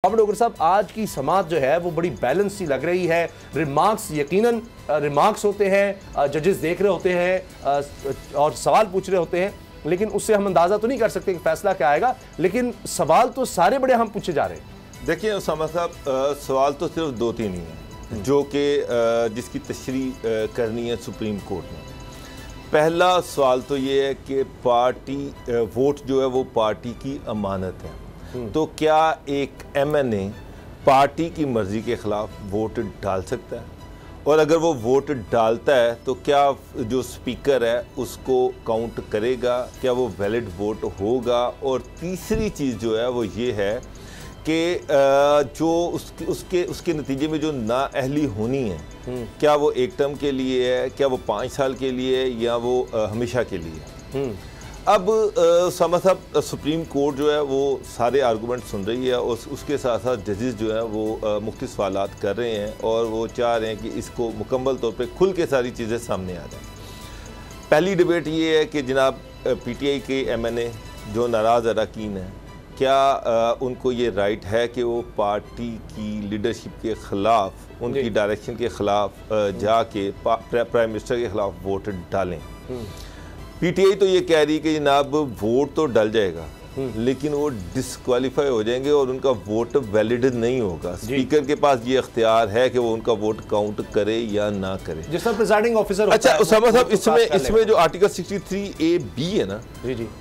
Doctor साहब, आज की समाज जो है वो बड़ी बैलेंस सी लग रही है। रिमार्क्स यकीनन रिमार्क्स होते हैं, जजेस देख रहे होते हैं और सवाल पूछ रहे होते हैं, लेकिन उससे हम अंदाजा तो नहीं कर सकते कि फैसला क्या आएगा। लेकिन सवाल तो सारे बड़े हम पूछे जा रहे हैं। देखिए उसामा साहब, सवाल तो सिर्फ दो तीन ही हैं जो कि जिसकी तशरीह करनी है सुप्रीम कोर्ट में। पहला सवाल तो ये है कि पार्टी वोट जो है वो पार्टी की अमानत है, तो क्या एक MNA पार्टी की मर्जी के खिलाफ वोट डाल सकता है? और अगर वो वोट डालता है तो क्या जो स्पीकर है उसको काउंट करेगा, क्या वो वैलिड वोट होगा? और तीसरी चीज़ जो है वो ये है कि जो उसके नतीजे में जो नाअहली होनी है, क्या वो एक टर्म के लिए है, क्या वो 5 साल के लिए है, या वो हमेशा के लिए है? अब उसामा साहब, सुप्रीम कोर्ट जो है वो सारे आर्गूमेंट सुन रही है और उसके साथ साथ जजेस जो है वो मुख्तलिफ सवालात कर रहे हैं और वो चाह रहे हैं कि इसको मुकम्मल तौर पे खुल के सारी चीज़ें सामने आ जाएं। पहली डिबेट ये है कि जनाब PTI के MNA जो नाराज़ अरकान हैं, क्या उनको ये राइट है कि वो पार्टी की लीडरशिप के ख़िलाफ़, उनकी डायरेक्शन के ख़िलाफ़ जाके प्राइम मिनिस्टर के ख़िलाफ़ वोट डालें? PTI तो ये कह रही है कि जनाब वोट तो डल जाएगा लेकिन वो डिस्क्वालीफाई हो जाएंगे और उनका वोट वैलिड नहीं होगा। स्पीकर के पास ये अख्तियार है कि वो उनका वोट काउंट करे या ना करे, जिसमें प्रिजाइडिंग ऑफिसर। अच्छा उसामा साहब, इसमें जो आर्टिकल 63A(b) है ना,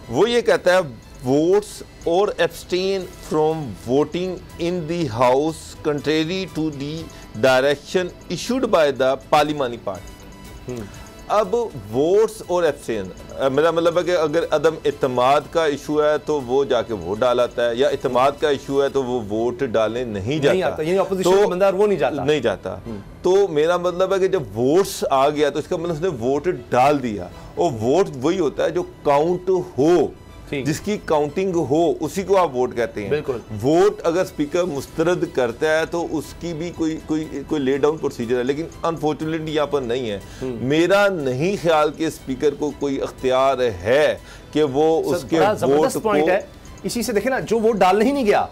वो ये कहता है votes or abstain from voting in the house contrary to the direction issued by the parliamentary party. अब वोट्स और एब्सटेन, मेरा मतलब है कि अगर अदम इत्तेमाद का इशू है तो वो जाके वोट डालाता है, या इत्तेमाद का इशू है तो वो वोट डालने नहीं जाता, तो बंदा वो नहीं जाता। तो मेरा मतलब है कि जब वोट्स आ गया तो इसका मतलब उसने वोट डाल दिया, और वोट वही होता है जो काउंट हो, जिसकी काउंटिंग हो, उसी को आप वोट कहते हैं। बिल्कुल। वोट अगर स्पीकर मुस्तरद करता है तो उसकी भी कोई ले डाउन प्रोसीजर है, लेकिन अनफॉर्चुनेटली यहाँ पर नहीं है। मेरा नहीं ख्याल कि स्पीकर को कोई अख्तियार है कि वो उसके वोट को है। इसी से देखे ना, जो वोट डालने ही नहीं गया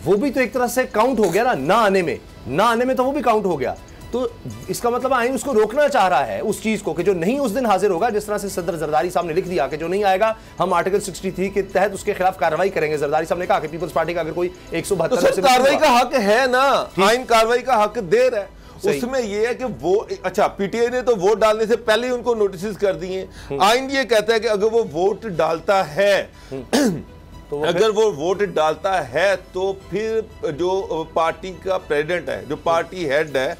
वो भी तो एक तरह से काउंट हो गया ना आने में तो वो भी काउंट हो गया। तो इसका मतलब आइन उसको रोकना चाह रहा है उस चीज को कि जो नहीं उस दिन हाजिर होगा, जिस तरह से सदर जरदारी साहब ने लिख दिया कि जो नहीं आएगा हम आर्टिकल 63 के तहत उसके खिलाफ कार्रवाई करेंगे। जरदारी साहब ने कहा कि पीपल्स पार्टी का अगर कोई 172 तो कार्रवाई का हक है ना, आइन कार्रवाई का हक दे रहा है। उसमें यह है कि वो अच्छा PTI ने तो वोट डालने से पहले ही उनको नोटिस कर दिए। आइन ये कहता है कि अगर वो वोट डालता है तो अगर वो वोट डालता है तो फिर जो पार्टी का प्रेसिडेंट है, जो पार्टी हेड है,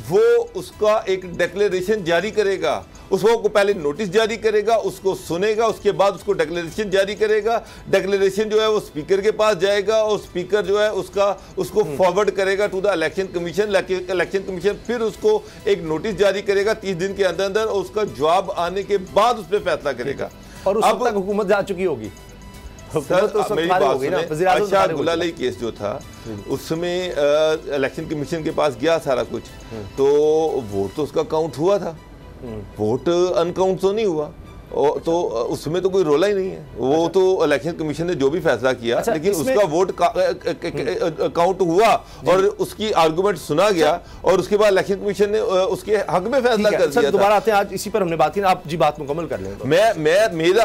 वो उसका एक डिक्लेरेशन जारी करेगा। उसको पहले नोटिस जारी करेगा, उसको सुनेगा, उसके बाद उसको डिक्लेरेशन जारी करेगा। डिक्लेरेशन जो है वो स्पीकर के पास जाएगा और स्पीकर जो है उसको फॉरवर्ड करेगा to the election commission. Election commission फिर उसको एक नोटिस जारी करेगा 30 दिन के अंदर अंदर, और उसका जवाब आने के बाद उस पर फैसला करेगा। और उस वक्त तक हुकूमत जा चुकी होगी। सर तो मेरी बात सुने, अच्छा गुलाली केस जो था उसमें इलेक्शन कमीशन के पास गया सारा कुछ, तो वोट तो उसका काउंट हुआ था, वोट अनकाउंट तो नहीं हुआ, तो उसमें तो कोई रोला ही नहीं है। वो तो इलेक्शन कमीशन ने जो भी फैसला किया, लेकिन उसका वोट काउंट हुआ और उसकी आर्गुमेंट सुना गया, और उसके बाद इलेक्शन कमीशन ने उसके हक में फैसला कर दिया। दोबारा आते हैं, आज इसी पर हमने बात की, आप जी बात मुकम्मल कर लें।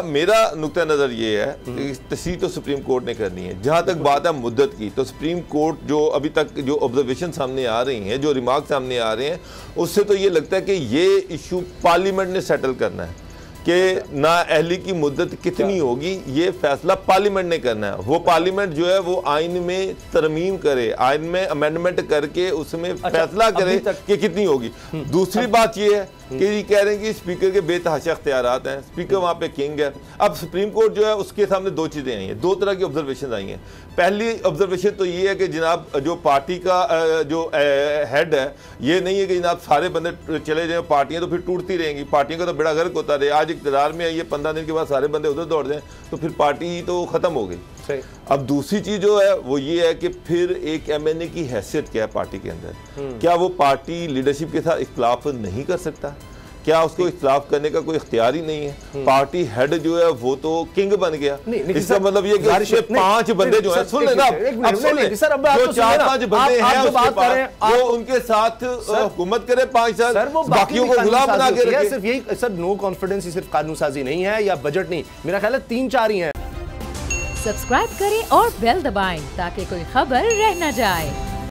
मेरा नुक्ता नजर ये है कि तस्दीक तो सुप्रीम कोर्ट ने करनी है। जहां तक बात है मुद्दत की, तो सुप्रीम कोर्ट जो अभी तक जो ऑब्जर्वेशन सामने आ रही हैं, जो रिमार्क सामने आ रहे हैं, उससे तो ये लगता है कि ये इशू पार्लियामेंट ने सेटल करना है कि नाअहली की मुद्दत कितनी होगी, ये फैसला पार्लियामेंट ने करना है। वो पार्लियामेंट जो है वो आइन में तरमीम करे, आइन में अमेंडमेंट करके उसमें फैसला करे कि कितनी होगी। दूसरी बात ये है कि ये कह रहे हैं कि स्पीकर के बेतहाशा अख्तियारात हैं, स्पीकर वहाँ पे किंग है। अब सुप्रीम कोर्ट जो है उसके सामने दो चीज़ें आई हैं, दो तरह की ऑब्जर्वेशन आई हैं। पहली ऑब्जर्वेशन तो ये है कि जनाब जो पार्टी का जो हेड है, ये नहीं है कि जनाब सारे बंदे चले जाएं, पार्टियाँ तो फिर टूटती रहेंगी, पार्टियों का तो बड़ा गर्क होता रहे। आज इक़्तिदार में ये 15 दिन के बाद सारे बंदे उधर दौड़ जाएं तो फिर पार्टी तो ख़त्म हो गई। अब दूसरी चीज़ जो है वो ये है कि फिर एक MNA की हैसियत क्या है पार्टी के अंदर, क्या वो पार्टी लीडरशिप के साथ इख्तिलाफ नहीं कर सकता? क्या उसको इख्तिलाफ करने का कोई इख्तियार ही नहीं है? पार्टी हेड जो है वो तो किंग बन गया। इसका मतलब ये कि उसके 5 बंदे जो है, सुन लेना अब, सुन ले, जो 4-5 बंदे हैं उसके पास, वो उनके साथ हुकूमत करे 5 साल, बाकियों को गुलाम बना के रखे। सिर्फ यही सर, नो कॉन्फिडेंस ही सिर्फ कानून साजी नहीं है या बजट नहीं, मेरा ख्याल है 3-4 ही हैं। सब्सक्राइब करें और बेल दबाएं ताकि कोई खबर रह न जाए।